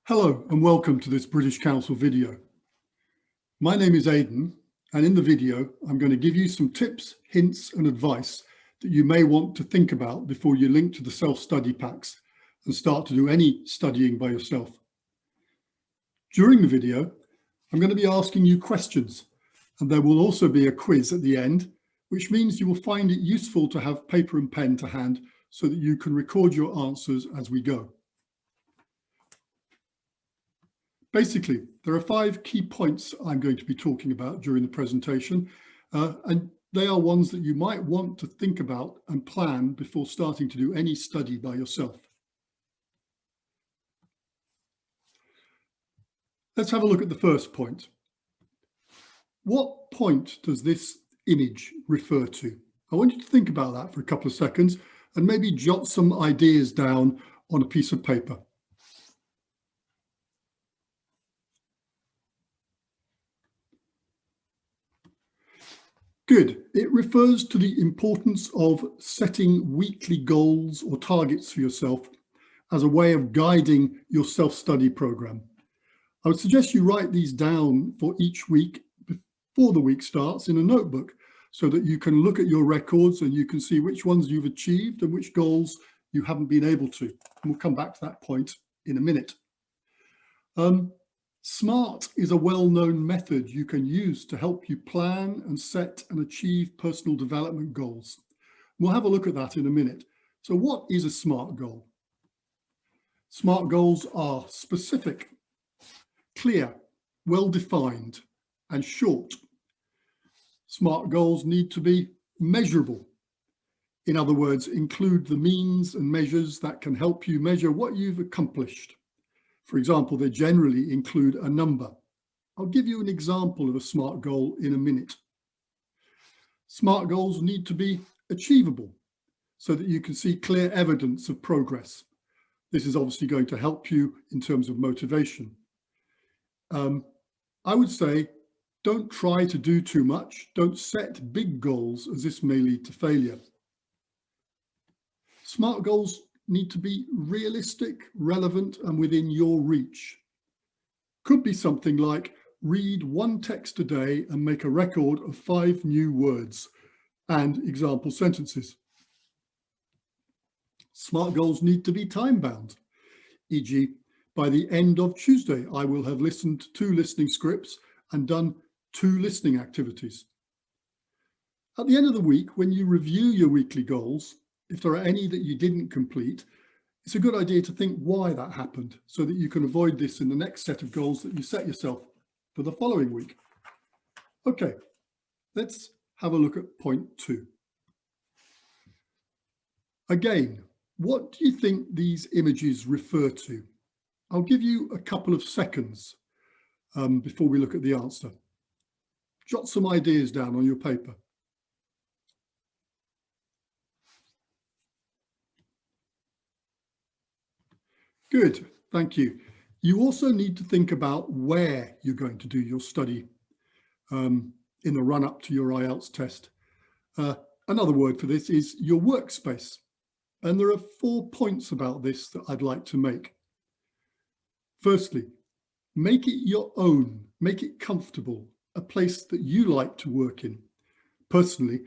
Hello and welcome to this British Council video. My name is Aidan, and in the video I'm going to give you some tips, hints and advice that you may want to think about before you link to the self-study packs and start to do any studying by yourself. During the video, I'm going to be asking you questions, and there will also be a quiz at the end, which means you will find it useful to have paper and pen to hand so that you can record your answers as we go. Basically, there are 5 key points I'm going to be talking about during the presentation, and they are ones that you might want to think about and plan before starting to do any study by yourself. Let's have a look at the first point. What point does this image refer to? I want you to think about that for a couple of seconds and maybe jot some ideas down on a piece of paper. Good. It refers to the importance of setting weekly goals or targets for yourself as a way of guiding your self-study program. I would suggest you write these down for each week before the week starts in a notebook so that you can look at your records and you can see which ones you've achieved and which goals you haven't been able to. And we'll come back to that point in a minute. SMART is a well-known method you can use to help you plan and set and achieve personal development goals. We'll have a look at that in a minute. So what is a SMART goal? SMART goals are specific, clear, well-defined, and short. SMART goals need to be measurable. In other words, include the means and measures that can help you measure what you've accomplished. For example, they generally include a number. I'll give you an example of a SMART goal in a minute. SMART goals need to be achievable so that you can see clear evidence of progress. This is obviously going to help you in terms of motivation. I would say don't try to do too much. Don't set big goals, as this may lead to failure. SMART goals need to be realistic, relevant, and within your reach. Could be something like read 1 text a day and make a record of 5 new words and example sentences. SMART goals need to be time-bound, e.g., by the end of Tuesday, I will have listened to 2 listening scripts and done 2 listening activities. At the end of the week, when you review your weekly goals, if there are any that you didn't complete, it's a good idea to think why that happened so that you can avoid this in the next set of goals that you set yourself for the following week. Okay, let's have a look at point 2. Again, what do you think these images refer to? I'll give you a couple of seconds before we look at the answer. Jot some ideas down on your paper. Good, thank you. You also need to think about where you're going to do your study in the run-up to your IELTS test. Another word for this is your workspace. And there are 4 points about this that I'd like to make. Firstly, make it your own, make it comfortable, a place that you like to work in. Personally,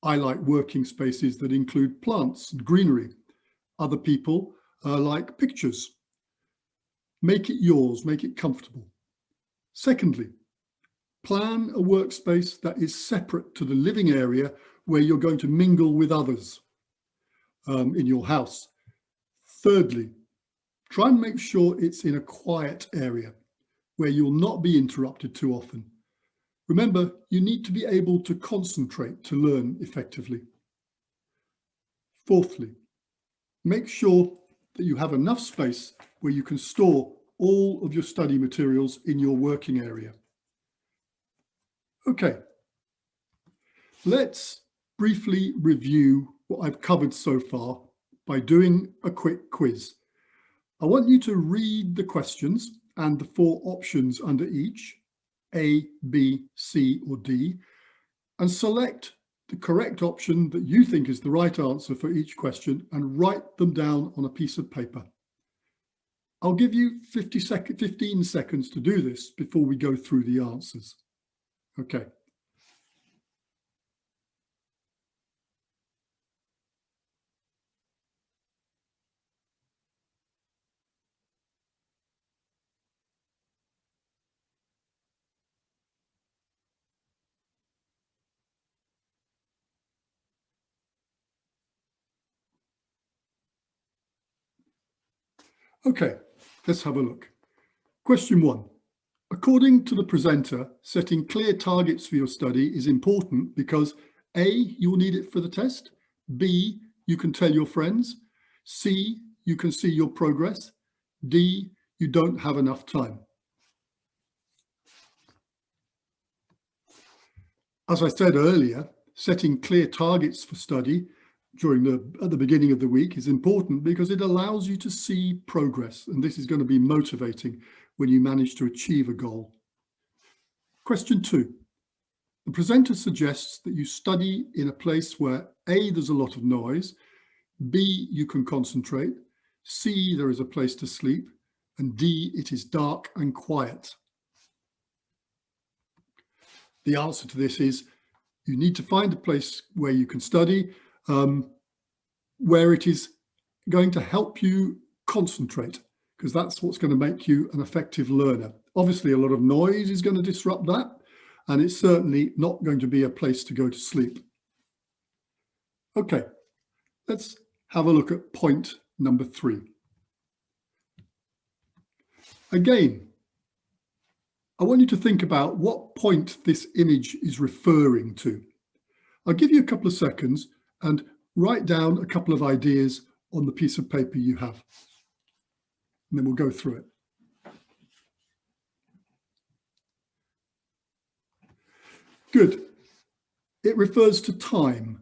I like working spaces that include plants and greenery. Other people like pictures. Make it yours, make it comfortable. Secondly, plan a workspace that is separate to the living area where you're going to mingle with others in your house. Thirdly, try and make sure it's in a quiet area where you'll not be interrupted too often. Remember, you need to be able to concentrate to learn effectively. Fourthly, make sure that you have enough space where you can store all of your study materials in your working area. Okay, let's briefly review what I've covered so far by doing a quick quiz. I want you to read the questions and the 4 options under each, A, B, C, or D, and select the correct option that you think is the right answer for each question and write them down on a piece of paper. I'll give you 15 seconds to do this before we go through the answers. Okay. Okay, let's have a look. Question 1. According to the presenter, setting clear targets for your study is important because A, you will need it for the test, B, you can tell your friends, C, you can see your progress, D, you don't have enough time. As I said earlier, setting clear targets for study at the beginning of the week is important because it allows you to see progress, and this is going to be motivating when you manage to achieve a goal. Question 2. The presenter suggests that you study in a place where A, there's a lot of noise, B, you can concentrate, C, there is a place to sleep, and D, it is dark and quiet. The answer to this is you need to find a place where you can study, where it is going to help you concentrate, because that's what's going to make you an effective learner. Obviously, a lot of noise is going to disrupt that, and it's certainly not going to be a place to go to sleep. Okay, let's have a look at point number 3. Again, I want you to think about what point this image is referring to. I'll give you a couple of seconds and write down a couple of ideas on the piece of paper you have, and then we'll go through it. Good. It refers to time,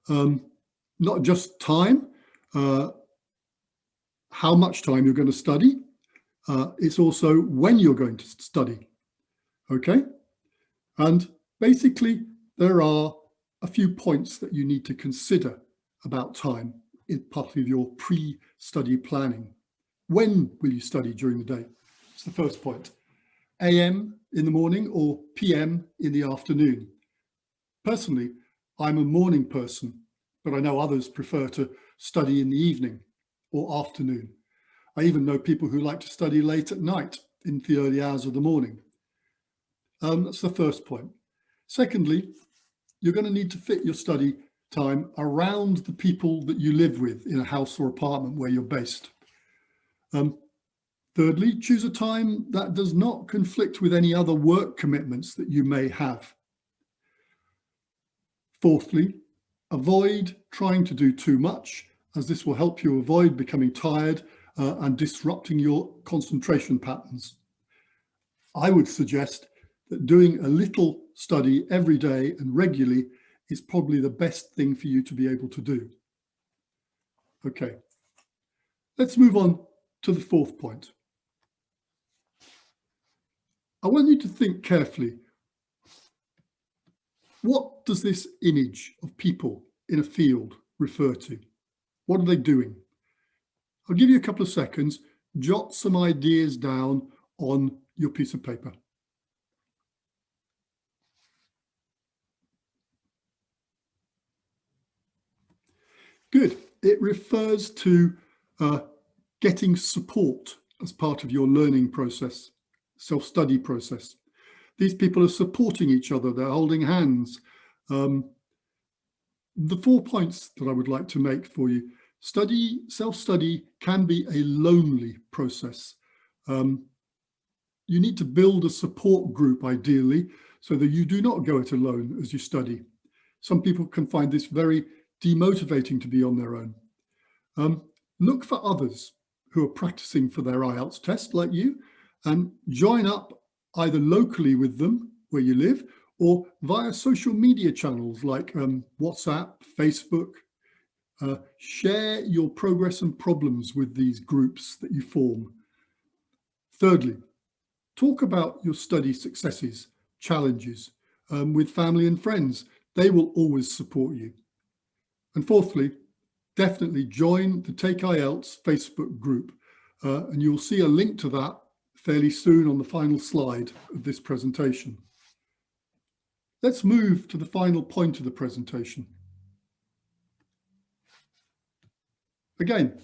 not just time, how much time you're going to study. It's also when you're going to study. Okay. And basically, there are a few points that you need to consider about time in part of your pre-study planning. When will you study during the day? It's the first point. AM in the morning or PM in the afternoon? Personally, I'm a morning person, but I know others prefer to study in the evening or afternoon. I even know people who like to study late at night in the early hours of the morning. That's the first point. Secondly, you're going to need to fit your study time around the people that you live with in a house or apartment where you're based. Thirdly, choose a time that does not conflict with any other work commitments that you may have. Fourthly, avoid trying to do too much, as this will help you avoid becoming tired and disrupting your concentration patterns. I would suggest that doing a little study every day and regularly is probably the best thing for you to be able to do. Okay, let's move on to the fourth point. I want you to think carefully. What does this image of people in a field refer to? What are they doing? I'll give you a couple of seconds. Jot some ideas down on your piece of paper. Good. It refers to getting support as part of your learning process, self-study process. These people are supporting each other. They're holding hands. The 4 points that I would like to make for you. Self-study can be a lonely process. You need to build a support group, ideally, so that you do not go it alone as you study. Some people can find this very demotivating to be on their own. Look for others who are practicing for their IELTS test like you and join up either locally with them where you live or via social media channels like WhatsApp, Facebook. Share your progress and problems with these groups that you form. Thirdly, talk about your study successes, challenges with family and friends. They will always support you. And fourthly, definitely join the Take IELTS Facebook group. and you'll see a link to that fairly soon on the final slide of this presentation. Let's move to the final point of the presentation. Again,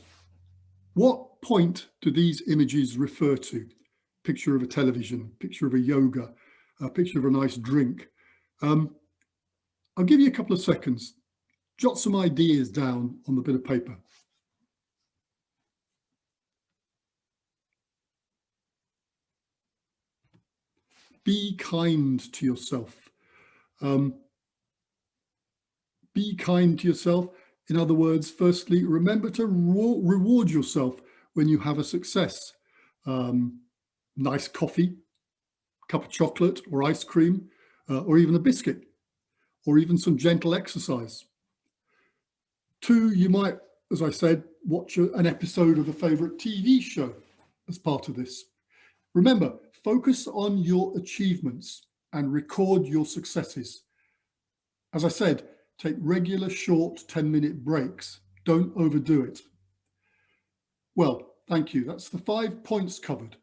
what point do these images refer to? Picture of a television, picture of a yoga, a picture of a nice drink. I'll give you a couple of seconds. Jot some ideas down on the bit of paper. Be kind to yourself. Be kind to yourself. In other words, firstly, remember to reward yourself when you have a success. Nice coffee, cup of chocolate or ice cream, or even a biscuit, or even some gentle exercise. 2, you might, as I said, watch an episode of a favorite TV show as part of this. Remember, focus on your achievements and record your successes. As I said, take regular short 10-minute breaks. Don't overdo it. Well, thank you. That's the 5 points covered.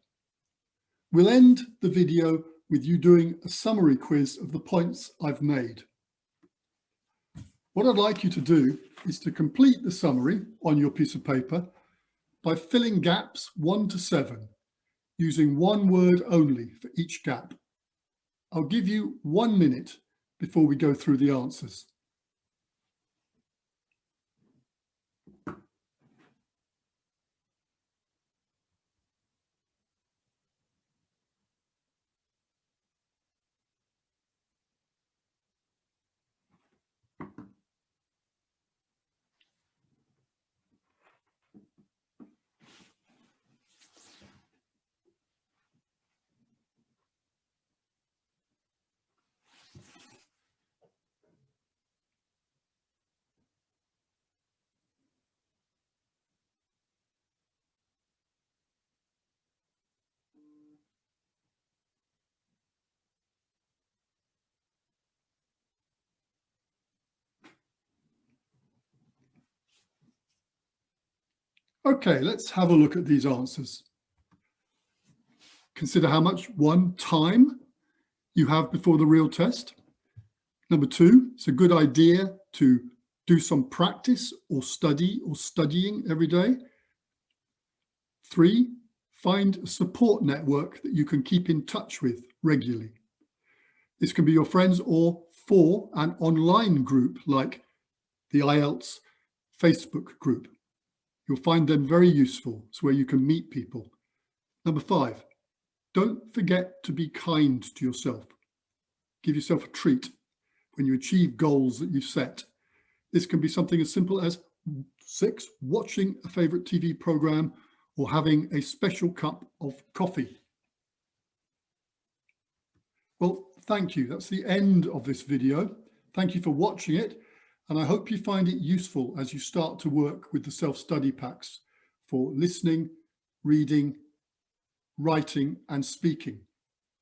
We'll end the video with you doing a summary quiz of the points I've made. What I'd like you to do is to complete the summary on your piece of paper by filling gaps 1 to 7, using one word only for each gap. I'll give you 1 minute before we go through the answers. Okay, let's have a look at these answers. Consider how much time you have before the real test. Number 2, it's a good idea to do some practice or studying every day. 3, find a support network that you can keep in touch with regularly. This can be your friends, or 4, an online group like the IELTS Facebook group. You'll find them very useful. It's where you can meet people. Number 5, don't forget to be kind to yourself. Give yourself a treat when you achieve goals that you've set. This can be something as simple as 6, watching a favorite TV program or having a special cup of coffee. Well, thank you. That's the end of this video. Thank you for watching it. And I hope you find it useful as you start to work with the self-study packs for listening, reading, writing, and speaking.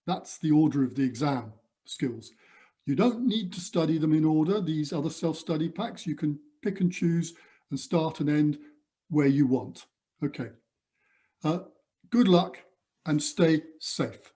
That's the order of the exam skills. You don't need to study them in order, these other self-study packs. You can pick and choose and start and end where you want. Okay. Good luck and stay safe.